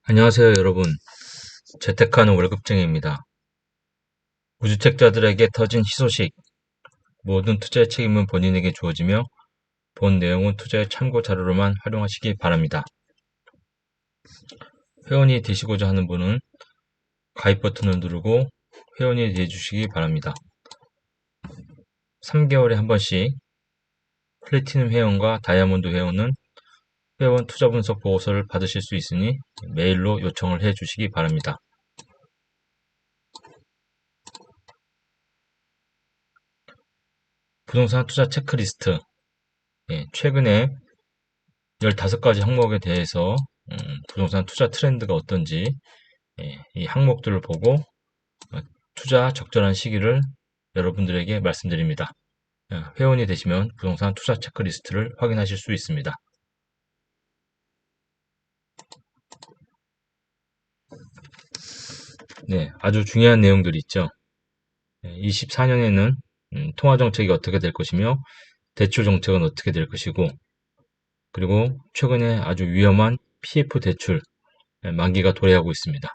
안녕하세요, 여러분. 재테크하는 월급쟁이입니다. 무주택자들에게 터진 희소식. 모든 투자의 책임은 본인에게 주어지며 본 내용은 투자의 참고 자료로만 활용하시기 바랍니다. 회원이 되시고자 하는 분은 가입 버튼을 누르고 회원이 되어주시기 바랍니다. 3개월에 한 번씩 플래티넘 회원과 다이아몬드 회원은 회원 투자 분석 보고서를 받으실 수 있으니 메일로 요청을 해 주시기 바랍니다. 부동산 투자 체크리스트. 최근에 15가지 항목에 대해서 부동산 투자 트렌드가 어떤지 이 항목들을 보고 투자 적절한 시기를 여러분들에게 말씀드립니다. 회원이 되시면 부동산 투자 체크리스트를 확인하실 수 있습니다. 네, 아주 중요한 내용들이 있죠. 24년에는 통화정책이 어떻게 될 것이며 대출 정책은 어떻게 될 것이고, 그리고 최근에 아주 위험한 PF 대출 만기가 도래하고 있습니다.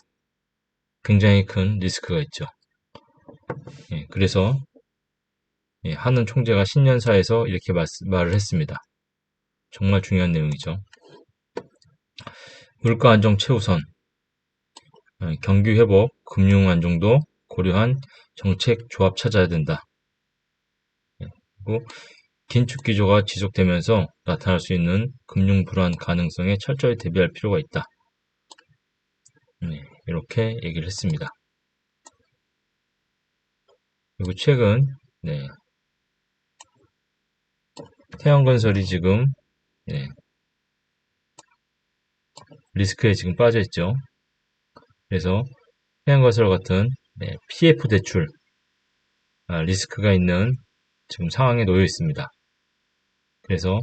굉장히 큰 리스크가 있죠. 그래서 하는 총재가 신년사에서 이렇게 말을 했습니다. 정말 중요한 내용이죠. 물가 안정 최우선, 경기 회복, 금융 안정도 고려한 정책 조합 찾아야 된다. 그리고 긴축 기조가 지속되면서 나타날 수 있는 금융 불안 가능성에 철저히 대비할 필요가 있다. 이렇게 얘기를 했습니다. 그리고 최근 태양건설이 지금 리스크에 지금 빠져 있죠. 그래서 태양건설 같은 PF 대출 리스크가 있는 지금 상황에 놓여 있습니다. 그래서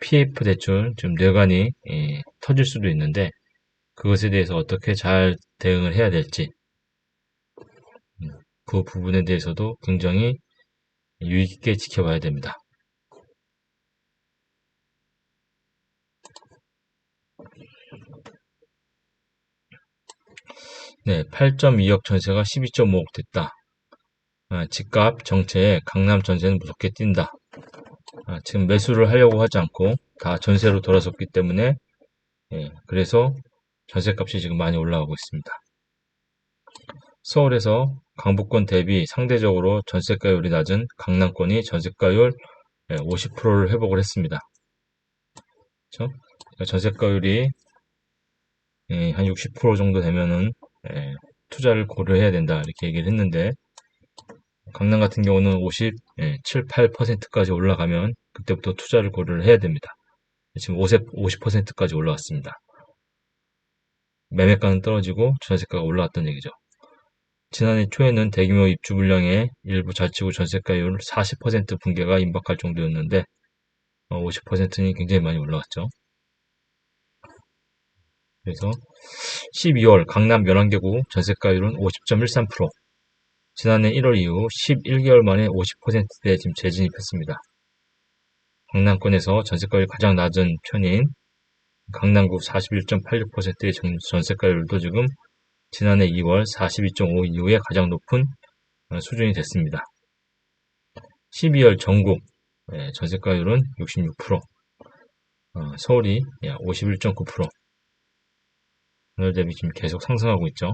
PF 대출 지금 뇌관이 터질 수도 있는데 그것에 대해서 어떻게 잘 대응을 해야 될지 그 부분에 대해서도 굉장히 유의 깊게 지켜봐야 됩니다. 네, 8.2억 전세가 12.5억 됐다. 집값 정체에 강남 전세는 무섭게 뛴다. 지금 매수를 하려고 하지 않고 다 전세로 돌아섰기 때문에 그래서 전세값이 지금 많이 올라가고 있습니다. 서울에서 강북권 대비 상대적으로 전세가율이 낮은 강남권이 전세가율 50%를 회복을 했습니다. 그렇죠? 전세가율이 한 60% 정도 되면은 투자를 고려해야 된다 이렇게 얘기를 했는데 강남 같은 경우는 57, 8%까지 올라가면 그때부터 투자를 고려를 해야 됩니다. 지금 50%까지 올라왔습니다. 매매가는 떨어지고 전세가가 올라왔던 얘기죠. 지난해 초에는 대규모 입주 물량에 일부 자치구 전세가율 40% 붕괴가 임박할 정도였는데 50%는 굉장히 많이 올라왔죠. 그래서 12월 강남 11개구 전세가율은 50.13%, 지난해 1월 이후 11개월 만에 50%대에 지금 재진입했습니다. 강남권에서 전세가율이 가장 낮은 편인 강남구 41.86%의 전세가율도 지금 지난해 2월 42.5 이후에 가장 높은 수준이 됐습니다. 12월 전국 전세가율은 66%, 서울이 51.9%, 오늘 대비 지금 계속 상승하고 있죠.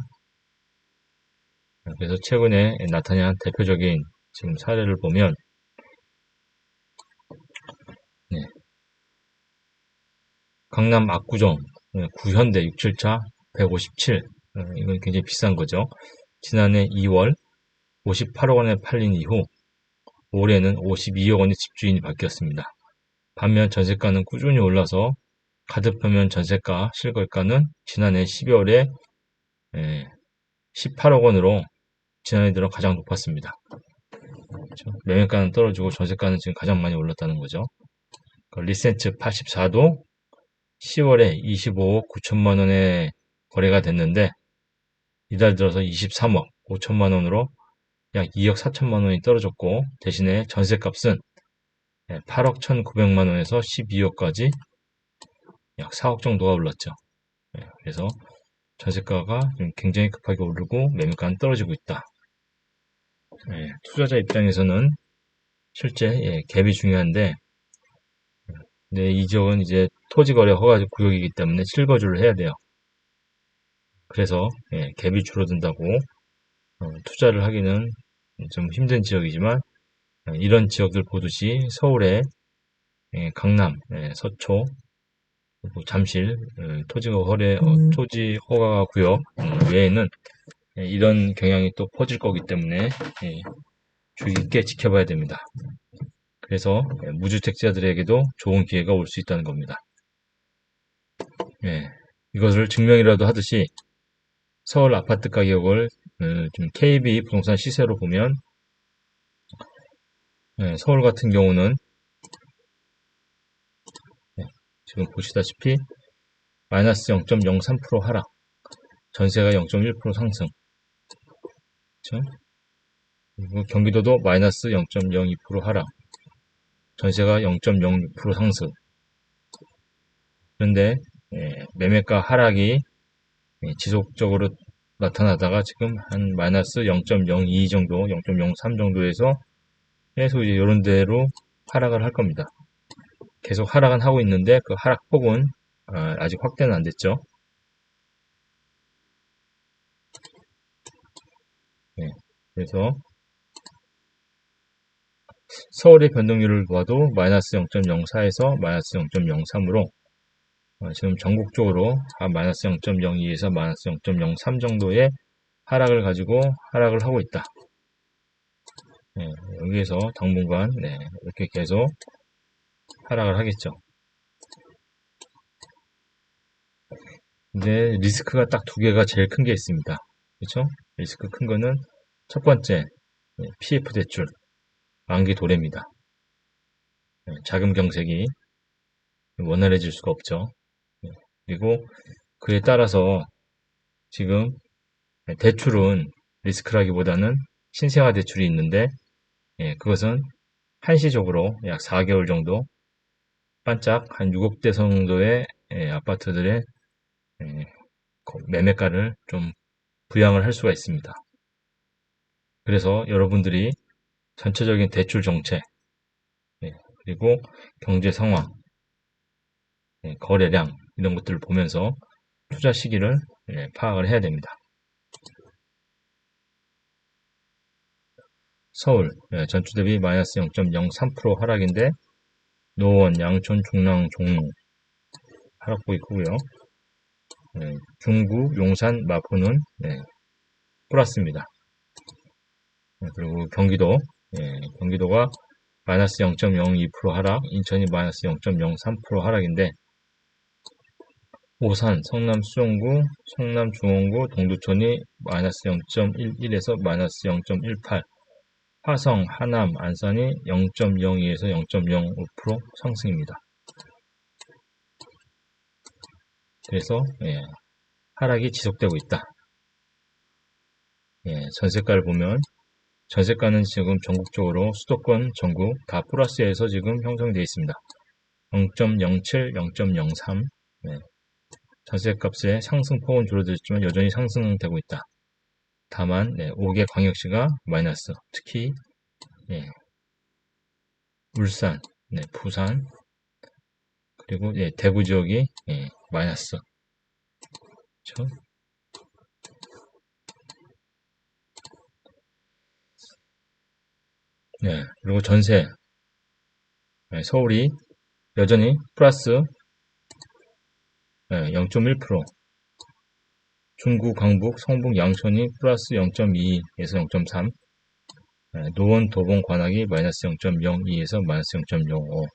그래서 최근에 나타난 대표적인 지금 사례를 보면 강남 압구정 구현대 67차 157, 이건 굉장히 비싼 거죠. 지난해 2월 58억 원에 팔린 이후 올해는 52억 원의 집주인이 바뀌었습니다. 반면 전세가는 꾸준히 올라서 가득표면 전세가 실거래가는 지난해 12월에 18억 원으로 지난해 들어 가장 높았습니다. 그렇죠? 매매가는 떨어지고 전세가는 지금 가장 많이 올랐다는 거죠. 리센트 84도 10월에 25억 9천만 원에 거래가 됐는데 이달 들어서 23억 5천만 원으로 약 2억 4천만 원이 떨어졌고 대신에 전세값은 8억 1,900만 원에서 12억까지 약 4억 정도가 올랐죠. 그래서 전세가가 굉장히 급하게 오르고 매매가는 떨어지고 있다. 투자자 입장에서는 실제 갭이 중요한데, 이 지역은 이제 토지거래 허가 구역이기 때문에 실거주를 해야 돼요. 그래서 갭이 줄어든다고 투자를 하기는 좀 힘든 지역이지만, 이런 지역들 보듯이 서울의 강남, 서초, 그리고 잠실 토지 허가 구역 외에는 이런 경향이 또 퍼질 거기 때문에 주의 깊게 지켜봐야 됩니다. 그래서 무주택자들에게도 좋은 기회가 올 수 있다는 겁니다. 이것을 증명이라도 하듯이 서울 아파트 가격을 좀 KB 부동산 시세로 보면 서울 같은 경우는 지금 보시다시피 마이너스 0.03% 하락, 전세가 0.1% 상승, 그렇죠? 그리고 경기도도 마이너스 0.02% 하락, 전세가 0.06% 상승. 그런데 매매가 하락이 지속적으로 나타나다가 지금 한 마이너스 0.02 정도, 0.03 정도에서 계속 이제 이런 대로 하락을 할 겁니다. 계속 하락은 하고 있는데 그 하락폭은 아직 확대는 안 됐죠. 그래서 서울의 변동률을 봐도 마이너스 0.04에서 마이너스 0.03으로 지금 전국적으로 한 마이너스 0.02에서 마이너스 0.03 정도의 하락을 가지고 하락을 하고 있다. 여기에서 당분간 이렇게 계속 하락을 하겠죠. 근데 리스크가 딱 두 개가 제일 큰 게 있습니다. 그렇죠? 리스크 큰 거는 첫 번째 PF 대출 만기 도래입니다. 자금 경색이 원활해질 수가 없죠. 그리고 그에 따라서 지금 대출은 리스크라기보다는 신생아 대출이 있는데 그것은 한시적으로 약 4개월 정도 반짝 한 6억대 정도의 아파트들의 매매가를 좀 부양을 할 수가 있습니다. 그래서 여러분들이 전체적인 대출 정책 그리고 경제 상황, 거래량 이런 것들을 보면서 투자 시기를 파악을 해야 됩니다. 서울 전주 대비 마이너스 0.03% 하락인데 노원, 양천, 중랑, 종로 하락폭이 크고요. 중구, 용산, 마포는 플러스입니다. 그리고 경기도가 마이너스 0.02% 하락, 인천이 마이너스 0.03% 하락인데 오산, 성남 수성구, 성남 중원구, 동두천이 마이너스 0.11에서 마이너스 0.18, 화성, 하남, 안산이 0.02에서 0.05% 상승입니다. 그래서 하락이 지속되고 있다. 전세가를 보면 전세가는 지금 전국적으로 수도권 전국 다 플러스에서 지금 형성되어 있습니다. 0.07, 0.03 전세값의 상승폭은 줄어들었지만 여전히 상승되고 있다. 다만 5개 광역시가 마이너스, 특히 울산, 부산 그리고 대구 지역이 마이너스. 그렇죠? 그리고 전세 서울이 여전히 플러스 0.1%, 중구, 강북, 성북, 양천이 플러스 0.22에서 0.3, 노원, 도봉, 관악이 마이너스 0.02에서 마이너스 0.05,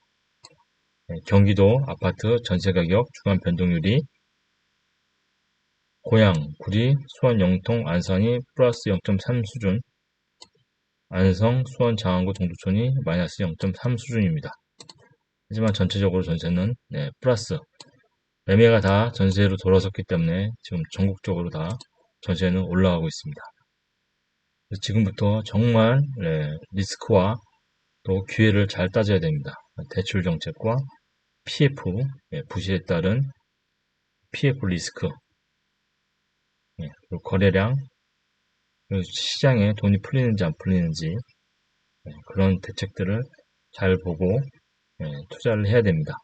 경기도 아파트 전세가격 주간 변동률이 고양, 구리, 수원, 영통, 안산이 플러스 0.3 수준, 안성, 수원, 장안구, 동두천이 마이너스 0.3 수준입니다. 하지만 전체적으로 전세는 플러스, 매매가 다 전세로 돌아섰기 때문에 지금 전국적으로 다 전세는 올라가고 있습니다. 지금부터 정말 리스크와 또 기회를 잘 따져야 됩니다. 대출 정책과 PF, 부실에 따른 PF 리스크 그리고 거래량, 그리고 시장에 돈이 풀리는지 안 풀리는지 그런 대책들을 잘 보고 투자를 해야 됩니다.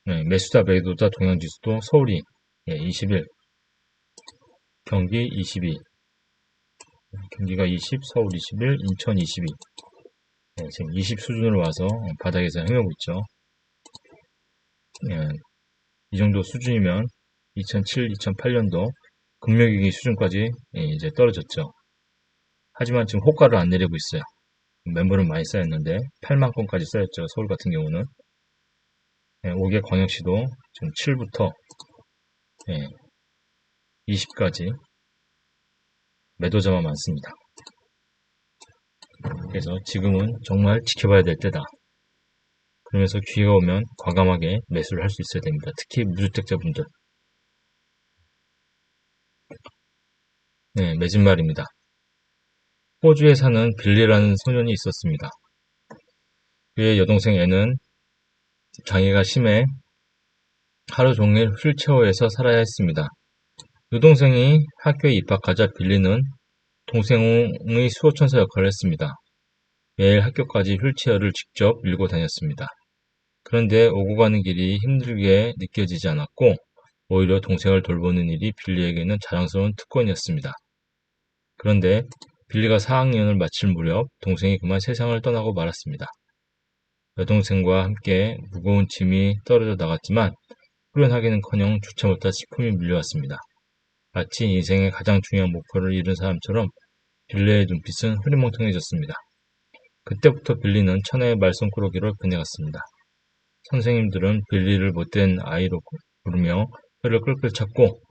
매수다, 매도다, 동향지수도 서울이 21, 경기 22, 경기가 20, 서울 21, 인천 22. 지금 20 수준으로 와서 바닥에서 헤매고 있죠. 이 정도 수준이면 2007, 2008년도 금융위기 수준까지 이제 떨어졌죠. 하지만 지금 호가를 안 내리고 있어요. 매물은 많이 쌓였는데 8만 건까지 쌓였죠. 서울 같은 경우는 5개 광역시도 지금 7부터 20까지 매도자만 많습니다. 그래서 지금은 정말 지켜봐야 될 때다. 그러면서 기회가 오면 과감하게 매수를 할 수 있어야 됩니다. 특히 무주택자분들. 맺은 말입니다. 호주에 사는 빌리라는 소년이 있었습니다. 그의 여동생 애는 장애가 심해 하루 종일 휠체어에서 살아야 했습니다. 여동생이 학교에 입학하자 빌리는 동생의 수호천사 역할을 했습니다. 매일 학교까지 휠체어를 직접 밀고 다녔습니다. 그런데 오고 가는 길이 힘들게 느껴지지 않았고 오히려 동생을 돌보는 일이 빌리에게는 자랑스러운 특권이었습니다. 그런데 빌리가 4학년을 마칠 무렵 동생이 그만 세상을 떠나고 말았습니다. 여동생과 함께 무거운 짐이 떨어져 나갔지만 후련하기는커녕 주체 못할 슬픔이 밀려왔습니다. 마치 인생의 가장 중요한 목표를 이룬 사람처럼 빌리의 눈빛은 흐리멍텅해졌습니다. 그때부터 빌리는 천하의 말썽꾸러기로 변해갔습니다. 선생님들은 빌리를 못된 아이로 부르며 혀를 끌끌 찼고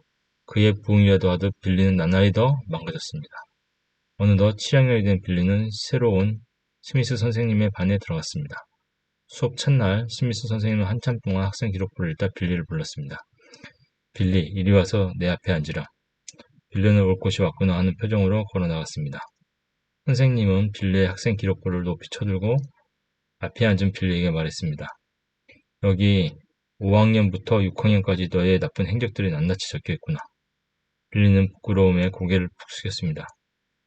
그의 부응이라도 하듯 빌리는 나날이 더 망가졌습니다. 어느덧 7학년이 된 빌리는 새로운 스미스 선생님의 반에 들어갔습니다. 수업 첫날 스미스 선생님은 한참 동안 학생 기록부를 읽다 빌리를 불렀습니다. 빌리, 이리 와서 내 앞에 앉으라. 빌리는 올 곳이 왔구나 하는 표정으로 걸어 나갔습니다. 선생님은 빌리의 학생 기록부를 높이 쳐들고 앞에 앉은 빌리에게 말했습니다. 여기 5학년부터 6학년까지 너의 나쁜 행적들이 낱낱이 적혀있구나. 빌리는 부끄러움에 고개를 푹 숙였습니다.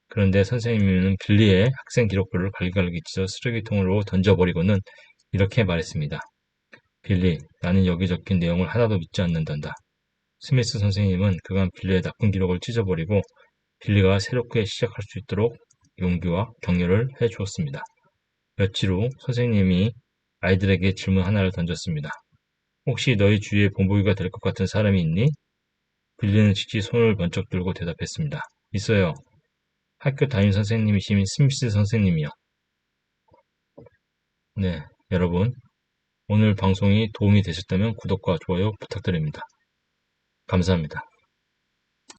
그런데 선생님은 빌리의 학생 기록부를 갈기갈기 찢어 쓰레기통으로 던져버리고는 이렇게 말했습니다. 빌리, 나는 여기 적힌 내용을 하나도 믿지 않는단다. 스미스 선생님은 그간 빌리의 나쁜 기록을 찢어버리고 빌리가 새롭게 시작할 수 있도록 용기와 격려를 해주었습니다. 며칠 후 선생님이 아이들에게 질문 하나를 던졌습니다. 혹시 너희 주위에 본보기가 될 것 같은 사람이 있니? 빌리는 즉시 손을 번쩍 들고 대답했습니다. 있어요. 학교 담임 선생님이신 스미스 선생님이요. 네, 여러분. 오늘 방송이 도움이 되셨다면 구독과 좋아요 부탁드립니다. 감사합니다.